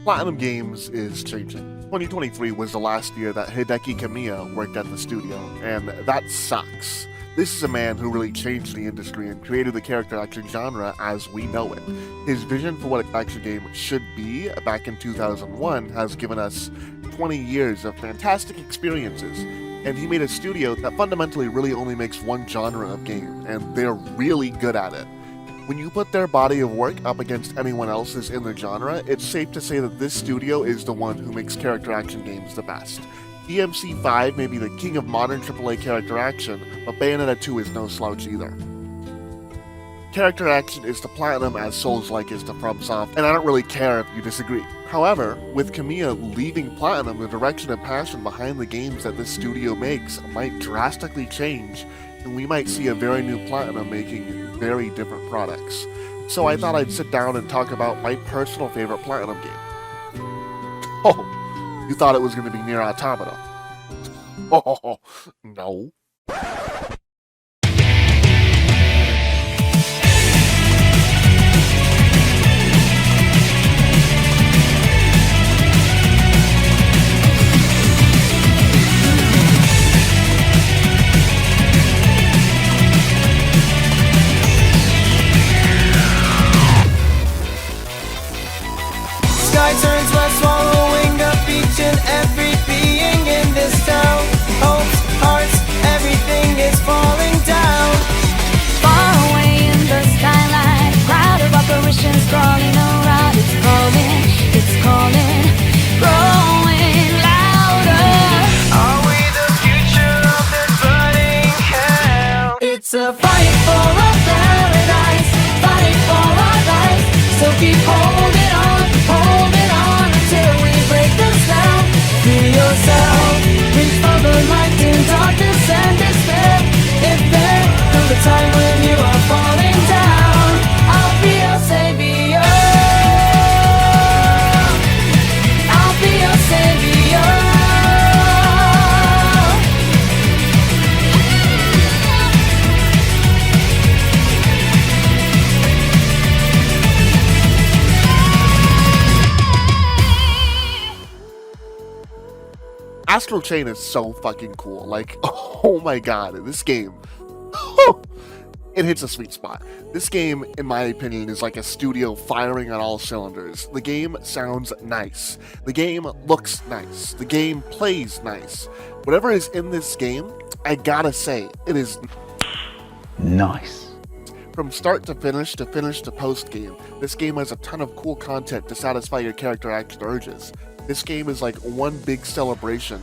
Platinum Games is changing. 2023 was the last year that Hideki Kamiya worked at the studio, and that sucks. This is a man who really changed the industry and created the character action genre as we know it. His vision for what an action game should be back in 2001 has given us 20 years of fantastic experiences, and he made a studio that fundamentally really only makes one genre of game, and they're really good at it. When you put their body of work up against anyone else's in the genre, it's safe to say that this studio is the one who makes character action games the best. DMC5 may be the king of modern AAA character action, but Bayonetta 2 is no slouch either. Character action is to Platinum as Souls-like is to FromSoft, and I don't really care if you disagree. However, with Kamiya leaving Platinum, the direction and passion behind the games that this studio makes might drastically change, and we might see a very new Platinum making very different products. So I thought I'd sit down and talk about my personal favorite Platinum game. Oh, you thought it was going to be Nier Automata? Oh, no. Sky turns west, swallowing up each and every being in this town. Hopes, hearts, everything is falling down. Far away in the skyline, crowd of apparitions crawling around. It's calling, growing louder. Are we the future of this burning hell? It's a fight for a paradise, fight for our lives. So keep holding on until we break the spell. Free yourself, reach for the light in darkness and despair. If there comes a time when you are falling down, I'll be your savior. I'll be your savior. Astral Chain is so fucking cool. Like, oh my god, this game, it hits a sweet spot. This game, in my opinion, is like a studio firing on all cylinders. The game sounds nice. The game looks nice. The game plays nice. Whatever is in this game, I gotta say, it is nice. From start to finish to post game, this game has a ton of cool content to satisfy your character action urges. This game is like one big celebration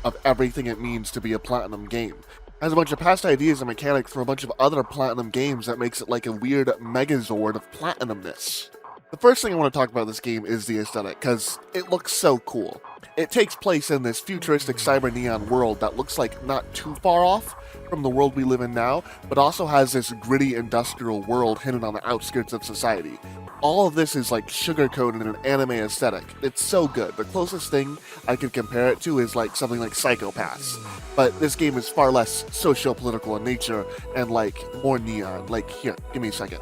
of everything it means to be a Platinum game. It has a bunch of past ideas and mechanics from a bunch of other Platinum games that makes it like a weird megazord of Platinumness. The first thing I want to talk about this game is the aesthetic, because it looks so cool. It takes place in this futuristic cyber neon world that looks like not too far off from the world we live in now, but also has this gritty industrial world hidden on the outskirts of society. All of this is like sugar-coated in an anime aesthetic. It's so good. The closest thing I could compare it to is like something like Psycho-Pass. But this game is far less socio-political in nature and like more neon. Like, here, give me a second.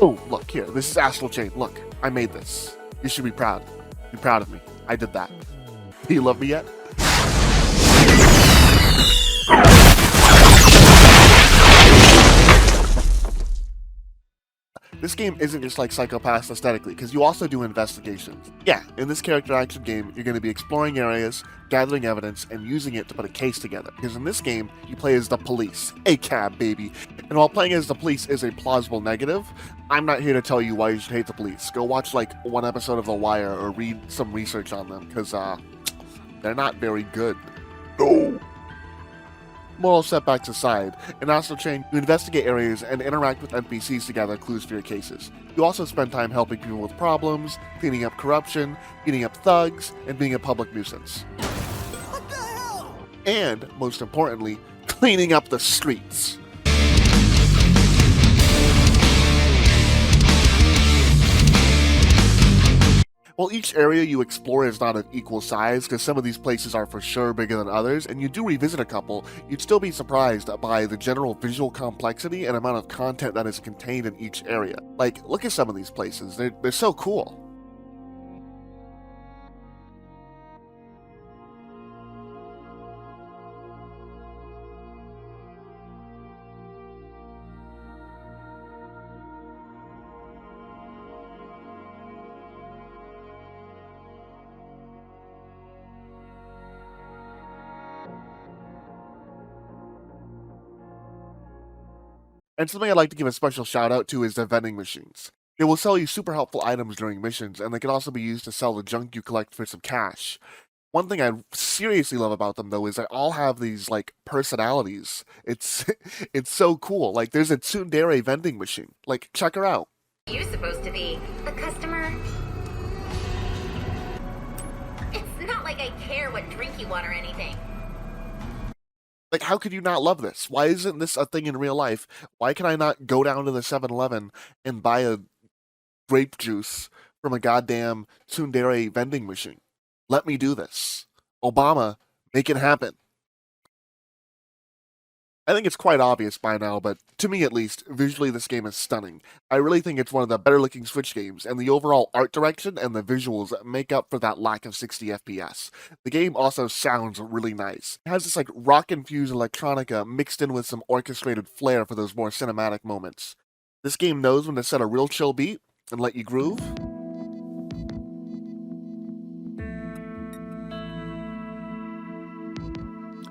Oh, look, here, this is Astral Chain. Look, I made this. You should be proud. Be proud of me. I did that. Do you love me yet? This game isn't just like Psycho-Pass aesthetically, because you also do investigations. Yeah, in this character action game, you're going to be exploring areas, gathering evidence, and using it to put a case together. Because in this game, you play as the police. A cab, baby. And while playing as the police is a plausible negative, I'm not here to tell you why you should hate the police. Go watch like one episode of The Wire or read some research on them, because they're not very good. No! Moral setbacks aside, in Astral Chain, you investigate areas and interact with NPCs to gather clues for your cases. You also spend time helping people with problems, cleaning up corruption, beating up thugs, and being a public nuisance. What the hell? And, most importantly, cleaning up the streets. While each area you explore is not of equal size, because some of these places are for sure bigger than others, and you do revisit a couple, you'd still be surprised by the general visual complexity and amount of content that is contained in each area. Like, look at some of these places, they're so cool. And something I'd like to give a special shout out to is the vending machines. They will sell you super helpful items during missions, and they can also be used to sell the junk you collect for some cash. One thing I seriously love about them though is they all have these like personalities. It's it's so cool. Like there's a tsundere vending machine. Like check her out. You supposed to be a customer? It's not like I care what drink you want or anything. Like, how could you not love this? Why isn't this a thing in real life? Why can I not go down to the 7-Eleven and buy a grape juice from a goddamn tsundere vending machine? Let me do this. Obama, make it happen. I think it's quite obvious by now, but to me at least, visually this game is stunning. I really think it's one of the better looking Switch games, and the overall art direction and the visuals make up for that lack of 60 FPS. The game also sounds really nice. It has this like rock-infused electronica mixed in with some orchestrated flair for those more cinematic moments. This game knows when to set a real chill beat and let you groove.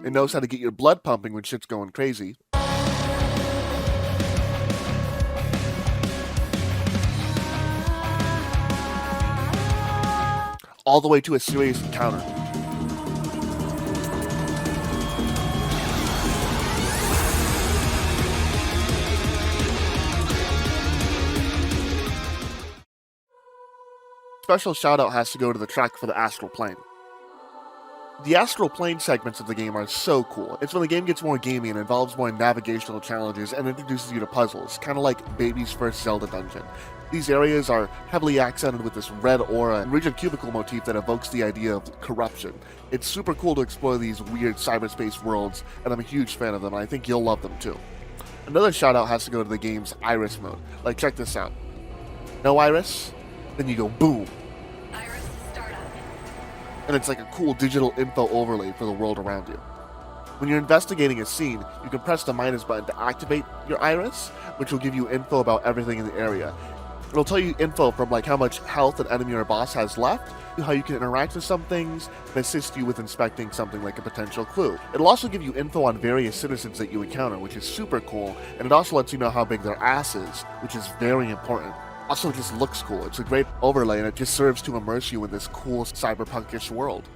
It knows how to get your blood pumping when shit's going crazy. All the way to a serious encounter. Special shout out has to go to the track for the Astral Plane. The astral plane segments of the game are so cool. It's when the game gets more gamey and involves more navigational challenges and introduces you to puzzles, kind of like Baby's first Zelda dungeon. These areas are heavily accented with this red aura and rigid cubicle motif that evokes the idea of corruption. It's super cool to explore these weird cyberspace worlds, and I'm a huge fan of them, and I think you'll love them too. Another shout out has to go to the game's iris mode. Like, check this out. No iris? Then you go boom. And it's like a cool digital info overlay for the world around you. When you're investigating a scene, you can press the minus button to activate your iris, which will give you info about everything in the area. It'll tell you info from like how much health an enemy or boss has left, to how you can interact with some things, and assist you with inspecting something like a potential clue. It'll also give you info on various citizens that you encounter, which is super cool, and it also lets you know how big their ass is, which is very important. Also, it just looks cool. It's a great overlay, and it just serves to immerse you in this cool cyberpunkish world.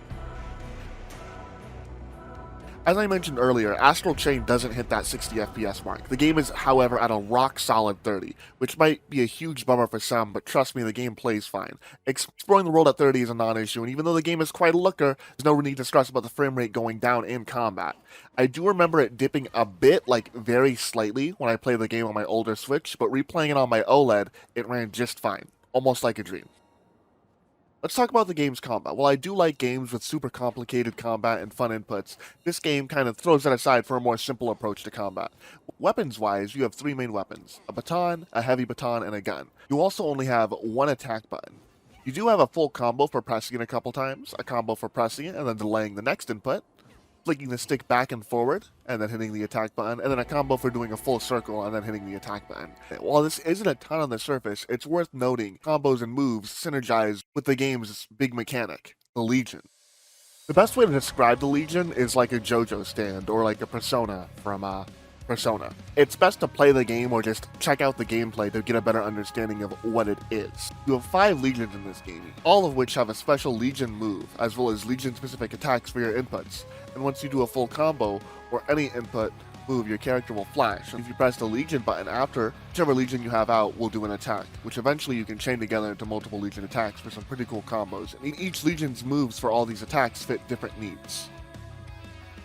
As I mentioned earlier, Astral Chain doesn't hit that 60 FPS mark. The game is, however, at a rock-solid 30, which might be a huge bummer for some, but trust me, the game plays fine. Exploring the world at 30 is a non-issue, and even though the game is quite a looker, there's no need to stress about the frame rate going down in combat. I do remember it dipping a bit, like very slightly, when I played the game on my older Switch, but replaying it on my OLED, it ran just fine. Almost like a dream. Let's talk about the game's combat. While I do like games with super complicated combat and fun inputs, this game kind of throws that aside for a more simple approach to combat. Weapons-wise, you have three main weapons: a baton, a heavy baton, and a gun. You also only have one attack button. You do have a full combo for pressing it a couple times, a combo for pressing it and then delaying the next input, flicking the stick back and forward, and then hitting the attack button, and then a combo for doing a full circle and then hitting the attack button. While this isn't a ton on the surface, it's worth noting combos and moves synergize with the game's big mechanic, the Legion. The best way to describe the Legion is like a JoJo stand, or like a Persona from Persona. It's best to play the game or just check out the gameplay to get a better understanding of what it is. You have 5 Legions in this game, all of which have a special Legion move, as well as Legion-specific attacks for your inputs. And once you do a full combo, or any input move, your character will flash. And if you press the Legion button after, whichever Legion you have out will do an attack, which eventually you can chain together into multiple Legion attacks for some pretty cool combos. And each Legion's moves for all these attacks fit different needs.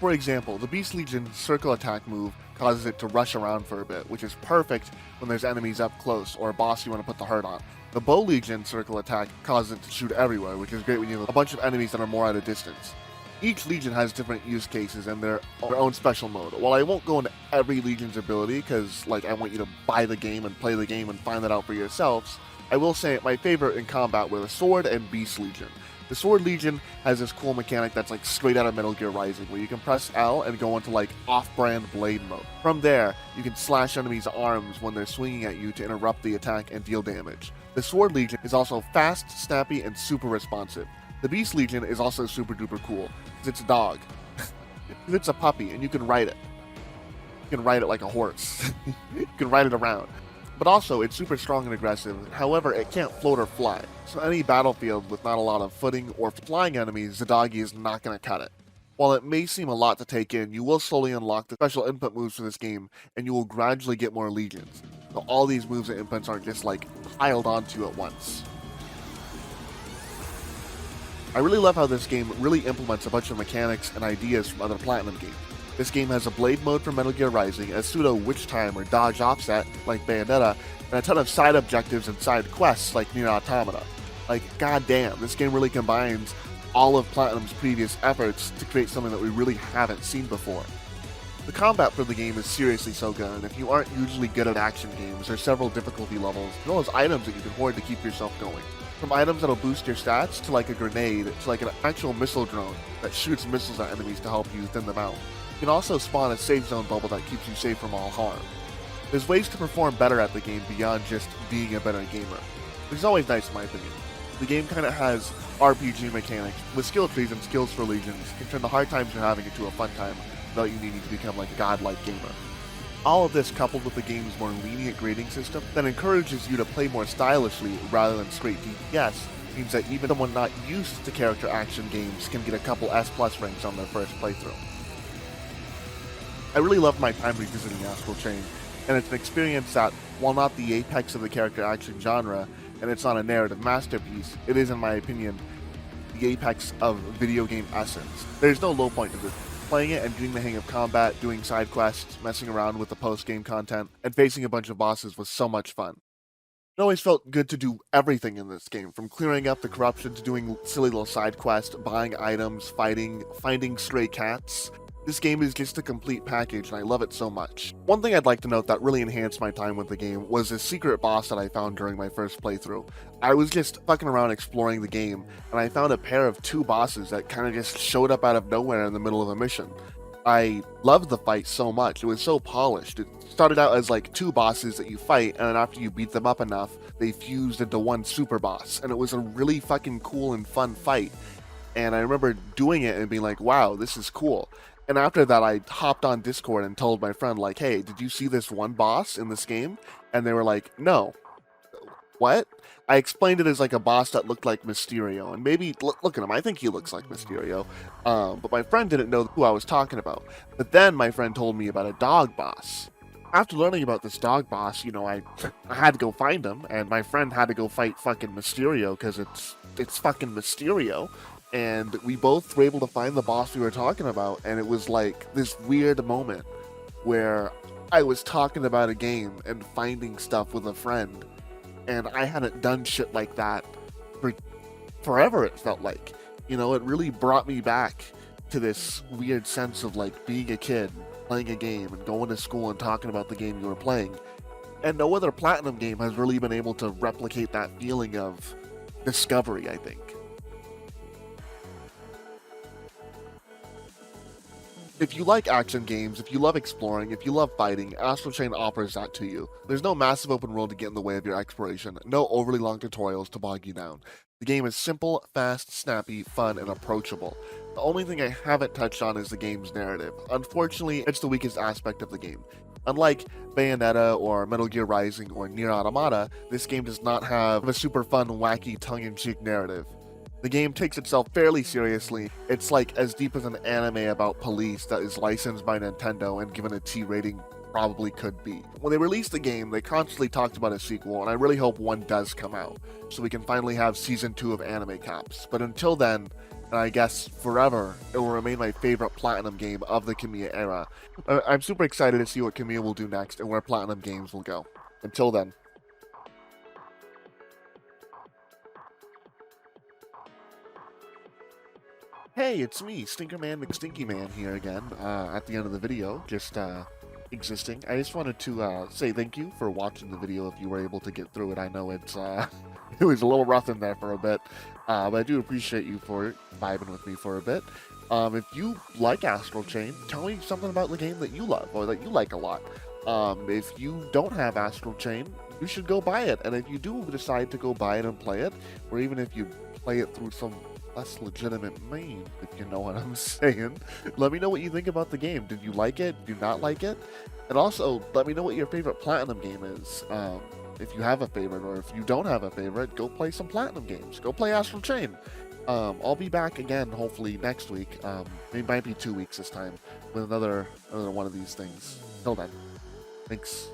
For example, the Beast Legion's circle attack move causes it to rush around for a bit, which is perfect when there's enemies up close or a boss you want to put the hurt on. The Bow Legion circle attack causes it to shoot everywhere, which is great when you have a bunch of enemies that are more at a distance. Each Legion has different use cases and their own special mode. While I won't go into every Legion's ability, because I want you to buy the game and play the game and find that out for yourselves, I will say my favorite in combat were the Sword and Beast Legion. The Sword Legion has this cool mechanic that's straight out of Metal Gear Rising, where you can press L and go into off-brand blade mode. From there, you can slash enemies' arms when they're swinging at you to interrupt the attack and deal damage. The Sword Legion is also fast, snappy, and super responsive. The Beast Legion is also super duper cool, because it's a dog. It's a puppy, and you can ride it. You can ride it like a horse. You can ride it around. But also, it's super strong and aggressive, however, it can't float or fly. So any battlefield with not a lot of footing or flying enemies, the doggy is not going to cut it. While it may seem a lot to take in, you will slowly unlock the special input moves for this game, and you will gradually get more legions. So all these moves and inputs aren't just piled onto you at once. I really love how this game really implements a bunch of mechanics and ideas from other Platinum games. This game has a blade mode from Metal Gear Rising, a pseudo witch time or dodge offset like Bayonetta, and a ton of side objectives and side quests like Nier Automata. Goddamn, this game really combines all of Platinum's previous efforts to create something that we really haven't seen before. The combat for the game is seriously so good, and if you aren't usually good at action games, there's several difficulty levels, as well as items that you can hoard to keep yourself going. From items that'll boost your stats, to a grenade, to an actual missile drone that shoots missiles at enemies to help you thin them out. You can also spawn a safe zone bubble that keeps you safe from all harm. There's ways to perform better at the game beyond just being a better gamer, which is always nice in my opinion. The game kind of has RPG mechanics, with skill trees and skills for legions, can turn the hard times you're having into a fun time without you needing to become a godlike gamer. All of this coupled with the game's more lenient grading system that encourages you to play more stylishly rather than straight DPS means that even someone not used to character action games can get a couple S+ ranks on their first playthrough. I really loved my time revisiting Astral Chain, and it's an experience that, while not the apex of the character action genre, and it's not a narrative masterpiece, it is, in my opinion, the apex of video game essence. There's no low point to this. Playing it and getting the hang of combat, doing side quests, messing around with the post-game content, and facing a bunch of bosses was so much fun. It always felt good to do everything in this game, from clearing up the corruption to doing silly little side quests, buying items, fighting, finding stray cats. This game is just a complete package, and I love it so much. One thing I'd like to note that really enhanced my time with the game was a secret boss that I found during my first playthrough. I was just fucking around exploring the game, and I found a pair of two bosses that kind of just showed up out of nowhere in the middle of a mission. I loved the fight so much, it was so polished. It started out as two bosses that you fight, and then after you beat them up enough, they fused into one super boss, and it was a really fucking cool and fun fight. And I remember doing it and being like, wow, this is cool. And after that, I hopped on Discord and told my friend, hey, did you see this one boss in this game? And they were like, no. What? I explained it as a boss that looked like Mysterio. And maybe, look at him, I think he looks like Mysterio. But my friend didn't know who I was talking about. But then my friend told me about a dog boss. After learning about this dog boss, I had to go find him. And my friend had to go fight fucking Mysterio, because it's fucking Mysterio. And we both were able to find the boss we were talking about, and it was this weird moment where I was talking about a game and finding stuff with a friend, and I hadn't done shit like that for forever, it felt like. It really brought me back to this weird sense of being a kid, playing a game, and going to school and talking about the game you were playing. And no other Platinum game has really been able to replicate that feeling of discovery, I think. If you like action games, if you love exploring, if you love fighting, Astral Chain offers that to you. There's no massive open world to get in the way of your exploration, no overly long tutorials to bog you down. The game is simple, fast, snappy, fun, and approachable. The only thing I haven't touched on is the game's narrative. Unfortunately, it's the weakest aspect of the game. Unlike Bayonetta or Metal Gear Rising or Nier Automata, this game does not have a super fun, wacky, tongue-in-cheek narrative. The game takes itself fairly seriously. It's as deep as an anime about police that is licensed by Nintendo and given a T rating probably could be. When they released the game, they constantly talked about a sequel, and I really hope one does come out, so we can finally have Season 2 of Anime Caps. But until then, and I guess forever, it will remain my favorite Platinum game of the Kamiya era. I'm super excited to see what Kamiya will do next and where Platinum games will go. Until then. Hey, it's me, Stinkerman McStinkyman here again, at the end of the video, just existing. I just wanted to say thank you for watching the video if you were able to get through it. I know it's it was a little rough in there for a bit, but I do appreciate you for vibing with me for a bit. If you like Astral Chain, tell me something about the game that you love or that you like a lot. If you don't have Astral Chain, you should go buy it, and if you do decide to go buy it and play it, or even if you play it through some less legitimate means, if you know what I'm saying, let me know what you think about the game. Did you like it? Did you not like it? And also, let me know what your favorite Platinum game is. If you have a favorite, or if you don't have a favorite, go play some Platinum games. Go play Astral Chain. I'll be back again, hopefully next week. It might be 2 weeks this time, with another one of these things. Till then, thanks.